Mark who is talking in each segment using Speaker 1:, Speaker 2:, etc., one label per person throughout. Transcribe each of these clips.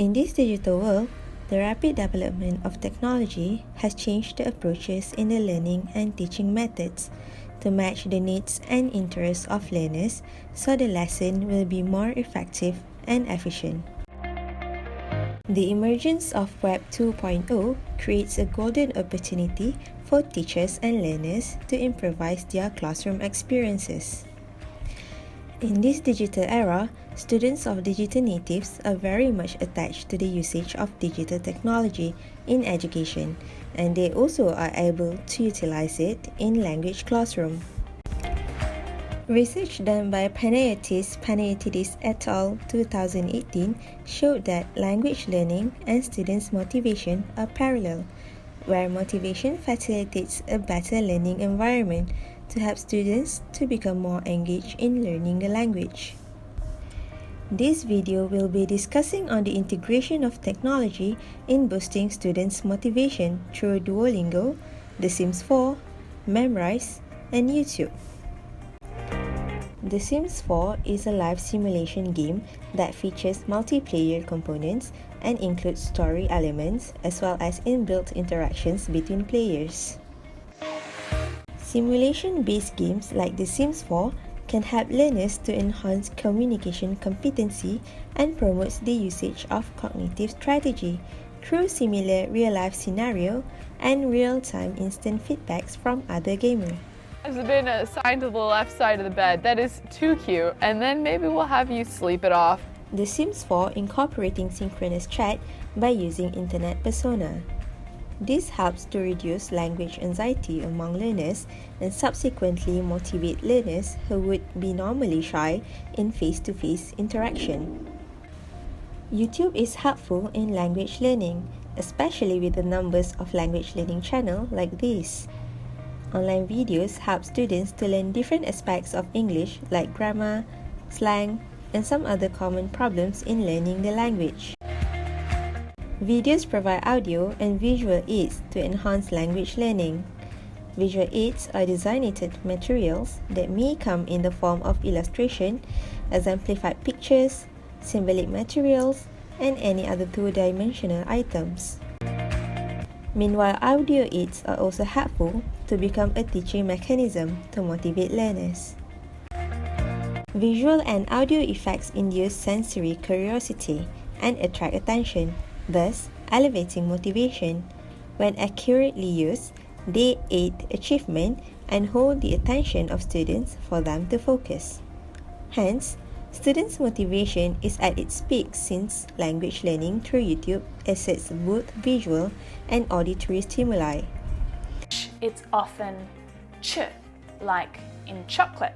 Speaker 1: In this digital world, the rapid development of technology has changed the approaches in the learning and teaching methods to match the needs and interests of learners so the lesson will be more effective and efficient. The emergence of Web 2.0 creates a golden opportunity for teachers and learners to improvise their classroom experiences. In this digital era, students of digital natives are very much attached to the usage of digital technology in education, and they also are able to utilize it in language classroom. Research done by Panayiotis et al. 2018 showed that language learning and students' motivation are parallel, where motivation facilitates a better learning environment to help students to become more engaged in learning the language. This video will be discussing on the integration of technology in boosting students' motivation through Duolingo, The Sims 4, Memrise, and YouTube. The Sims 4 is a live simulation game that features multiplayer components and includes story elements as well as inbuilt interactions between players. Simulation-based games like The Sims 4 can help learners to enhance communication competency and promotes the usage of cognitive strategy through similar real-life scenario and real-time instant feedbacks from other gamers.
Speaker 2: Has been assigned to the left side of the bed. That is too cute. And then maybe we'll have you sleep it off.
Speaker 1: The Sims 4 incorporating synchronous chat by using internet persona. This helps to reduce language anxiety among learners and subsequently motivate learners who would be normally shy in face-to-face interaction. YouTube is helpful in language learning, especially with the numbers of language learning channels like this. Online videos help students to learn different aspects of English like grammar, slang, and some other common problems in learning the language. Videos provide audio and visual aids to enhance language learning. Visual aids are designated materials that may come in the form of illustration, exemplified pictures, symbolic materials, and any other two-dimensional items. Meanwhile, audio aids are also helpful to become a teaching mechanism to motivate learners. Visual and audio effects induce sensory curiosity and attract attention, thus elevating motivation. When accurately used, they aid achievement and hold the attention of students for them to focus. Hence, students' motivation is at its peak since language learning through YouTube asserts both visual and auditory stimuli.
Speaker 3: It's often ch, like in chocolate.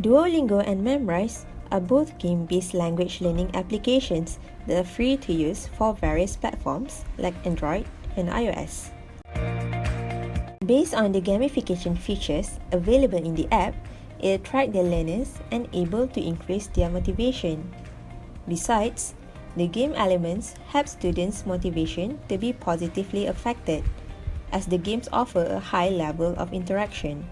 Speaker 1: Duolingo and Memrise are both game-based language learning applications that are free to use for various platforms like Android and iOS. Based on the gamification features available in the app, it attracts the learners and able to increase their motivation. Besides, the game elements help students' motivation to be positively affected, as the games offer a high level of interaction.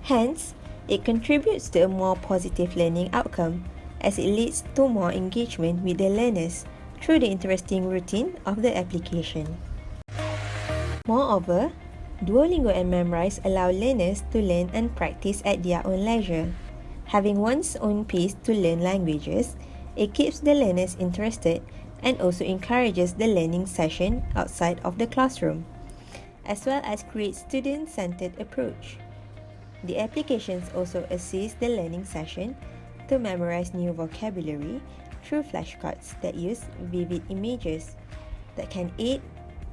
Speaker 1: Hence, it contributes to a more positive learning outcome, as it leads to more engagement with the learners through the interesting routine of the application. Moreover, Duolingo and Memrise allow learners to learn and practice at their own leisure. Having one's own pace to learn languages, it keeps the learners interested and also encourages the learning session outside of the classroom, as well as creates student-centered approach. The applications also assist the learning session to memorize new vocabulary through flashcards that use vivid images that can aid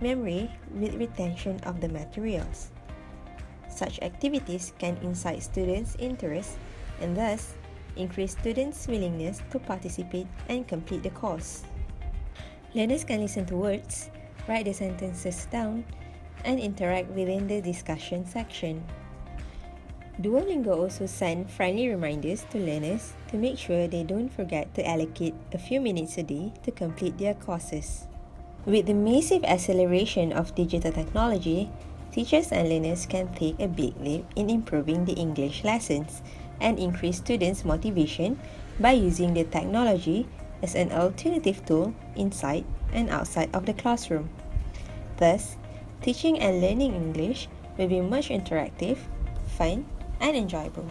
Speaker 1: memory with retention of the materials. Such activities can incite students' interest and thus increase students' willingness to participate and complete the course. Learners can listen to words, write the sentences down, and interact within the discussion section. Duolingo also sends friendly reminders to learners to make sure they don't forget to allocate a few minutes a day to complete their courses. With the massive acceleration of digital technology, teachers and learners can take a big leap in improving the English lessons and increase students' motivation by using the technology as an alternative tool inside and outside of the classroom. Thus, teaching and learning English will be much interactive, fun, and enjoyable.